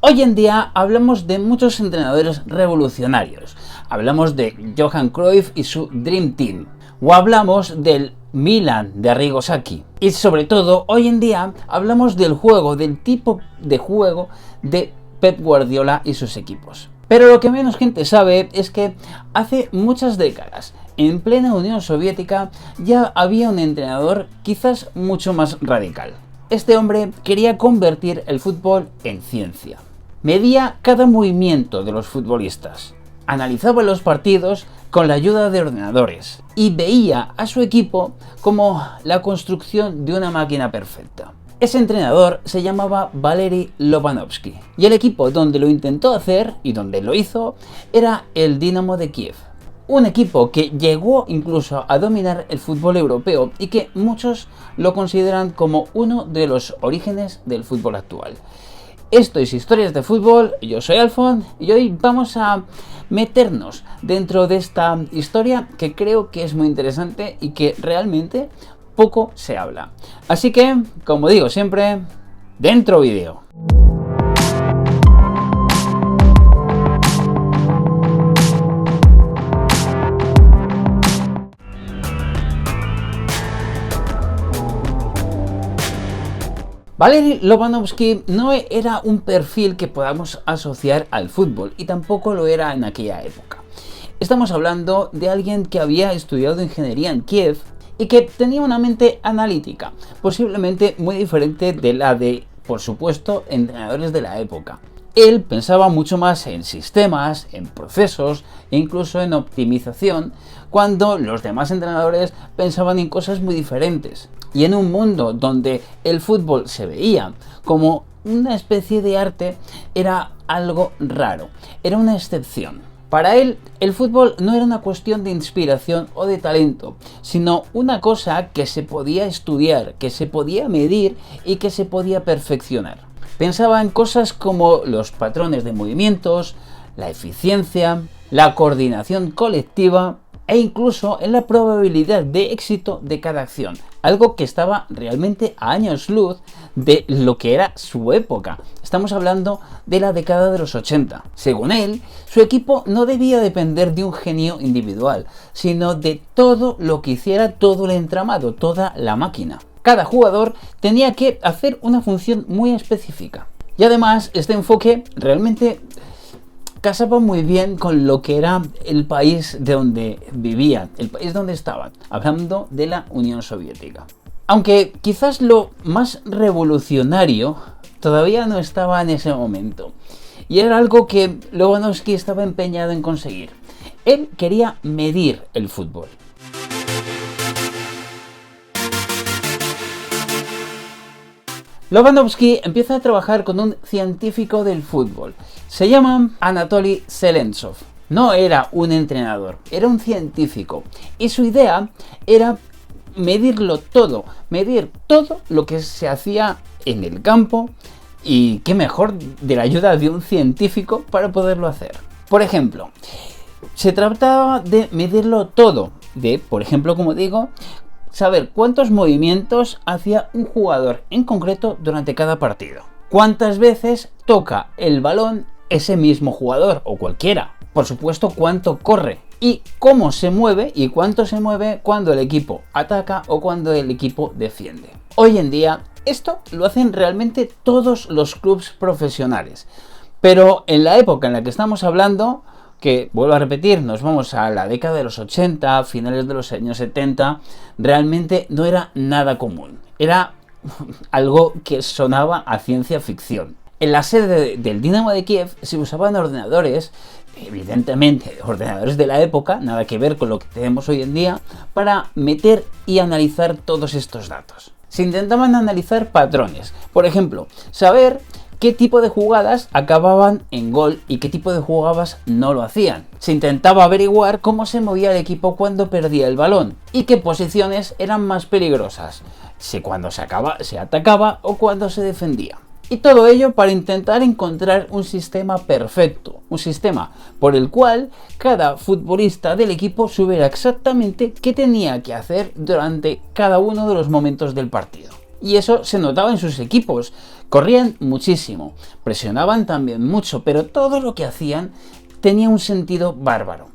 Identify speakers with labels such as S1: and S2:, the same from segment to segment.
S1: Hoy en día hablamos de muchos entrenadores revolucionarios. Hablamos de Johan Cruyff y su Dream Team. O hablamos del Milan de Arrigo Sacchi. Y sobre todo, hoy en día hablamos del juego, del tipo de juego de Pep Guardiola y sus equipos. Pero lo que menos gente sabe es que hace muchas décadas, en plena Unión Soviética, ya había un entrenador quizás mucho más radical. Este hombre quería convertir el fútbol en ciencia. Medía cada movimiento de los futbolistas, analizaba los partidos con la ayuda de ordenadores y veía a su equipo como la construcción de una máquina perfecta. Ese entrenador se llamaba Valery Lobanovsky y el equipo donde lo intentó hacer y donde lo hizo era el Dinamo de Kiev. Un equipo que llegó incluso a dominar el fútbol europeo y que muchos lo consideran como uno de los orígenes del fútbol actual. Esto es Historias de Fútbol, yo soy Alfon y hoy vamos a meternos dentro de esta historia que creo que es muy interesante y que realmente poco se habla. Así que, como digo siempre, dentro vídeo. Valery Lobanovsky no era un perfil que podamos asociar al fútbol y tampoco lo era en aquella época. Estamos hablando de alguien que había estudiado ingeniería en Kiev y que tenía una mente analítica, posiblemente muy diferente de la de, por supuesto, entrenadores de la época. Él pensaba mucho más en sistemas, en procesos e incluso en optimización, cuando los demás entrenadores pensaban en cosas muy diferentes. Y en un mundo donde el fútbol se veía como una especie de arte, era algo raro, era una excepción. Para él, el fútbol no era una cuestión de inspiración o de talento, sino una cosa que se podía estudiar, que se podía medir y que se podía perfeccionar. Pensaba en cosas como los patrones de movimientos, la eficiencia, la coordinación colectiva e incluso en la probabilidad de éxito de cada acción, algo que estaba realmente a años luz de lo que era su época. Estamos hablando de la década de los 80. Según él, su equipo no debía depender de un genio individual, sino de todo lo que hiciera todo el entramado, toda la máquina. Cada jugador tenía que hacer una función muy específica. Y además, este enfoque realmente casaba muy bien con lo que era el país de donde vivían, el país donde estaban, hablando de la Unión Soviética. Aunque quizás lo más revolucionario todavía no estaba en ese momento, y era algo que Lobanovsky estaba empeñado en conseguir. Él quería medir el fútbol. Lobanovsky empieza a trabajar con un científico del fútbol. Se llama Anatoly Zelentsov. No era un entrenador, era un científico. Y su idea era medir todo lo que se hacía en el campo. Y qué mejor de la ayuda de un científico para poderlo hacer. Por ejemplo, se trataba de medirlo todo. Por ejemplo, como digo, saber cuántos movimientos hacía un jugador en concreto durante cada partido. Cuántas veces toca el balón ese mismo jugador o cualquiera. Por supuesto, cuánto corre y cómo se mueve y cuánto se mueve cuando el equipo ataca o cuando el equipo defiende. Hoy en día esto lo hacen realmente todos los clubes profesionales. Pero en la época en la que estamos hablando, que vuelvo a repetir, nos vamos a la década de los 80, finales de los años 70, realmente no era nada común. Era algo que sonaba a ciencia ficción. En la sede del Dinamo de Kiev se usaban ordenadores, evidentemente ordenadores de la época, nada que ver con lo que tenemos hoy en día, para meter y analizar todos estos datos. Se intentaban analizar patrones, por ejemplo, saber qué tipo de jugadas acababan en gol y qué tipo de jugadas no lo hacían. Se intentaba averiguar cómo se movía el equipo cuando perdía el balón y qué posiciones eran más peligrosas, si cuando se atacaba o cuando se defendía. Y todo ello para intentar encontrar un sistema perfecto, un sistema por el cual cada futbolista del equipo supiera exactamente qué tenía que hacer durante cada uno de los momentos del partido. Y eso se notaba en sus equipos, Corrían muchísimo, presionaban también mucho, pero todo lo que hacían tenía un sentido bárbaro.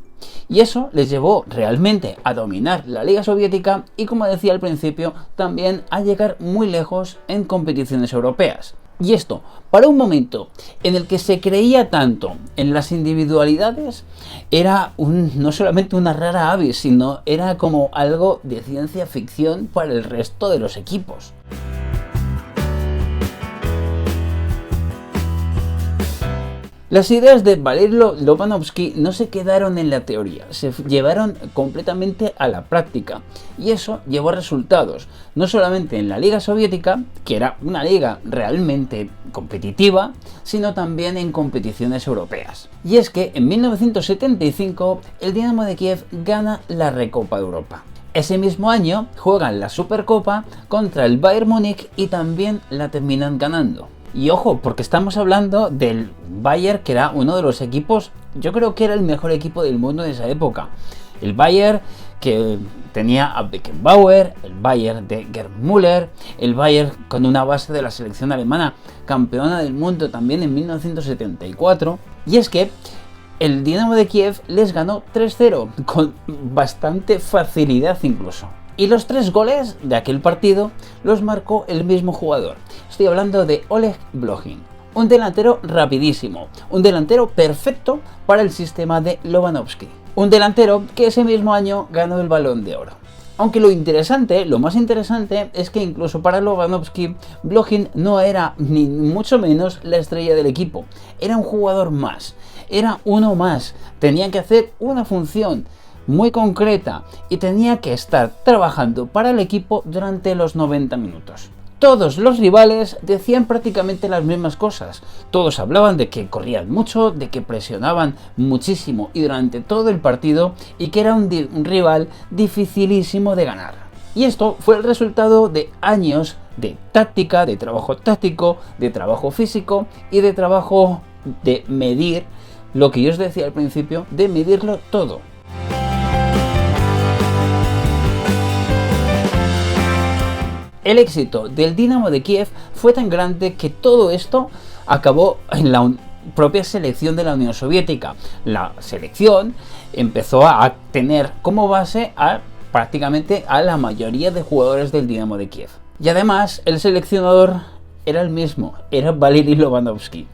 S1: Y eso les llevó realmente a dominar la Liga Soviética y, como decía al principio, también a llegar muy lejos en competiciones europeas. Y esto, para un momento en el que se creía tanto en las individualidades, era no solamente una rara avis, sino era como algo de ciencia ficción para el resto de los equipos. Las ideas de Valery Lobanovsky no se quedaron en la teoría, se llevaron completamente a la práctica, y eso llevó a resultados, no solamente en la Liga Soviética, que era una liga realmente competitiva, sino también en competiciones europeas. Y es que en 1975 el Dinamo de Kiev gana la Recopa de Europa. Ese mismo año juegan la Supercopa contra el Bayern Múnich y también la terminan ganando. Y ojo, porque estamos hablando del Bayern, que era uno de los equipos, yo creo que era el mejor equipo del mundo de esa época. El Bayern que tenía a Beckenbauer, el Bayern de Gerd Müller, el Bayern con una base de la selección alemana, campeona del mundo también en 1974. Y es que el Dinamo de Kiev les ganó 3-0, con bastante facilidad incluso. Y los 3 goles de aquel partido los marcó el mismo jugador. Estoy hablando de Oleg Blokhin, un delantero rapidísimo, un delantero perfecto para el sistema de Lobanovsky, un delantero que ese mismo año ganó el Balón de Oro. Aunque lo más interesante es que incluso para Lobanovsky, Blokhin no era ni mucho menos la estrella del equipo, era un jugador más, era uno más, tenía que hacer una función muy concreta y tenía que estar trabajando para el equipo durante los 90 minutos. Todos los rivales decían prácticamente las mismas cosas. Todos hablaban de que corrían mucho, de que presionaban muchísimo y durante todo el partido, y que era un rival dificilísimo de ganar. Y esto fue el resultado de años de táctica, de trabajo táctico, de trabajo físico y de trabajo de medir lo que yo os decía al principio, de medirlo todo. El éxito del Dinamo de Kiev fue tan grande que todo esto acabó en la propia selección de la Unión Soviética. La selección empezó a tener como base prácticamente a la mayoría de jugadores del Dinamo de Kiev. Y además el seleccionador era el mismo, era Valery Lobanovsky.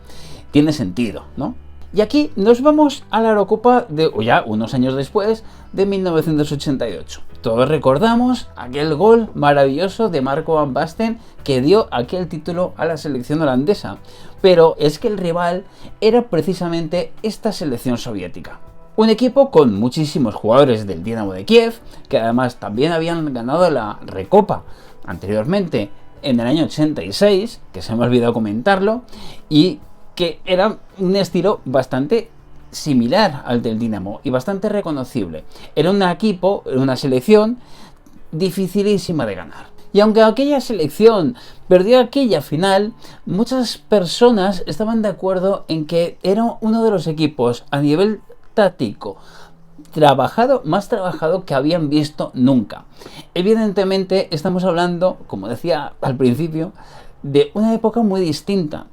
S1: Tiene sentido, ¿no? Y aquí nos vamos a la Eurocopa ya unos años después, de 1988. Todos recordamos aquel gol maravilloso de Marco van Basten que dio aquel título a la selección holandesa. Pero es que el rival era precisamente esta selección soviética. Un equipo con muchísimos jugadores del Dinamo de Kiev, que además también habían ganado la Recopa anteriormente en el año 86, que se me ha olvidado comentarlo, y que era un estilo bastante similar al del Dinamo y bastante reconocible. Era un equipo, una selección dificilísima de ganar. Y aunque aquella selección perdió aquella final, muchas personas estaban de acuerdo en que era uno de los equipos a nivel táctico más trabajado que habían visto nunca. Evidentemente estamos hablando, como decía al principio, de una época muy distinta.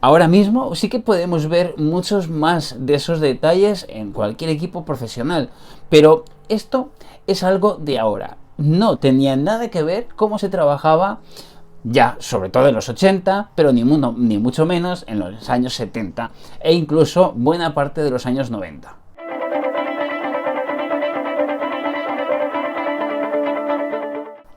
S1: Ahora mismo sí que podemos ver muchos más de esos detalles en cualquier equipo profesional, pero esto es algo de ahora. No tenía nada que ver cómo se trabajaba ya, sobre todo en los 80, pero ni mucho menos en los años 70 e incluso buena parte de los años 90.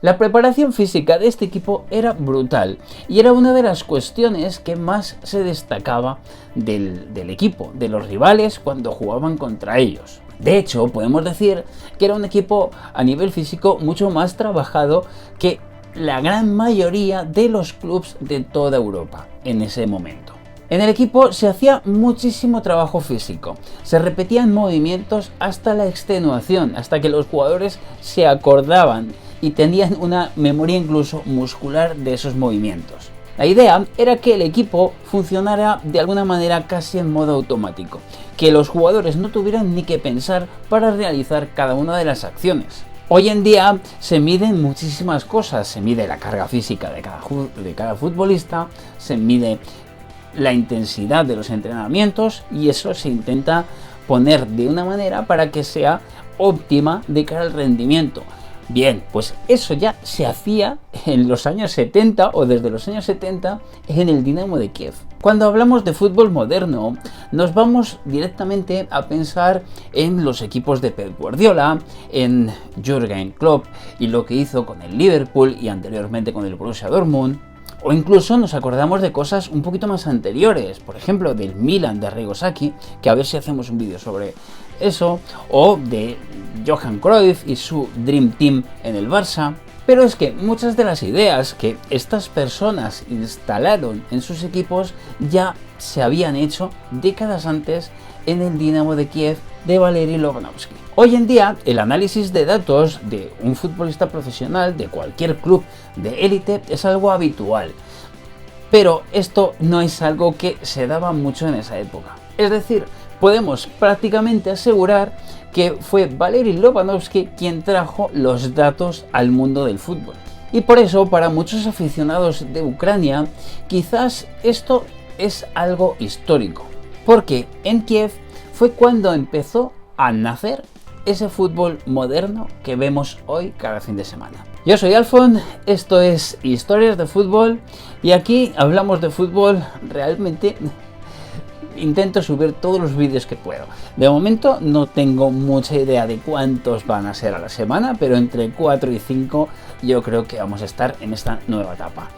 S1: La preparación física de este equipo era brutal y era una de las cuestiones que más se destacaba del equipo, de los rivales cuando jugaban contra ellos. De hecho, podemos decir que era un equipo a nivel físico mucho más trabajado que la gran mayoría de los clubes de toda Europa en ese momento. En el equipo se hacía muchísimo trabajo físico, se repetían movimientos hasta la extenuación, hasta que los jugadores se acordaban y tenían una memoria incluso muscular de esos movimientos. La idea era que el equipo funcionara de alguna manera casi en modo automático, que los jugadores no tuvieran ni que pensar para realizar cada una de las acciones. Hoy en día se miden muchísimas cosas, se mide la carga física de cada futbolista, se mide la intensidad de los entrenamientos y eso se intenta poner de una manera para que sea óptima de cara al rendimiento. Bien, pues eso ya se hacía en los años 70 o desde los años 70 en el Dinamo de Kiev. Cuando hablamos de fútbol moderno, nos vamos directamente a pensar en los equipos de Pep Guardiola, en Jürgen Klopp y lo que hizo con el Liverpool y anteriormente con el Borussia Dortmund. O incluso nos acordamos de cosas un poquito más anteriores, por ejemplo del Milan de Arrigo Sacchi, que a ver si hacemos un vídeo sobre eso, o de Johan Cruyff y su Dream Team en el Barça. Pero es que muchas de las ideas que estas personas instalaron en sus equipos ya se habían hecho décadas antes en el Dinamo de Kiev de Valery Lobanovsky. Hoy en día, el análisis de datos de un futbolista profesional de cualquier club de élite es algo habitual. Pero esto no es algo que se daba mucho en esa época. Es decir, podemos prácticamente asegurar que fue Valery Lobanovsky quien trajo los datos al mundo del fútbol. Y por eso, para muchos aficionados de Ucrania, quizás esto es algo histórico. Porque en Kiev fue cuando empezó a nacer ese fútbol moderno que vemos hoy cada fin de semana. Yo soy Alfon, esto es Historias de Fútbol y aquí hablamos de fútbol. Realmente intento subir todos los vídeos que puedo. De momento no tengo mucha idea de cuántos van a ser a la semana, pero entre 4 y 5 yo creo que vamos a estar en esta nueva etapa.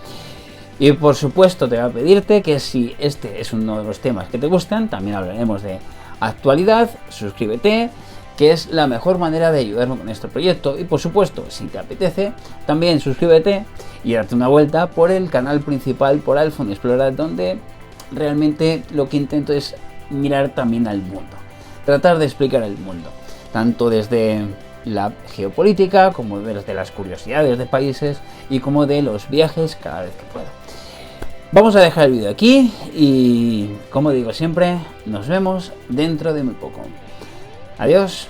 S1: Y por supuesto te voy a pedirte que si este es uno de los temas que te gustan, también hablaremos de actualidad, suscríbete, que es la mejor manera de ayudarme con este proyecto. Y por supuesto, si te apetece, también suscríbete y date una vuelta por el canal principal, por Alfon Explorer, donde realmente lo que intento es mirar también al mundo, tratar de explicar el mundo, tanto desde la geopolítica, como desde las curiosidades de países y como de los viajes cada vez que pueda. Vamos a dejar el vídeo aquí y, como digo siempre, nos vemos dentro de muy poco. Adiós.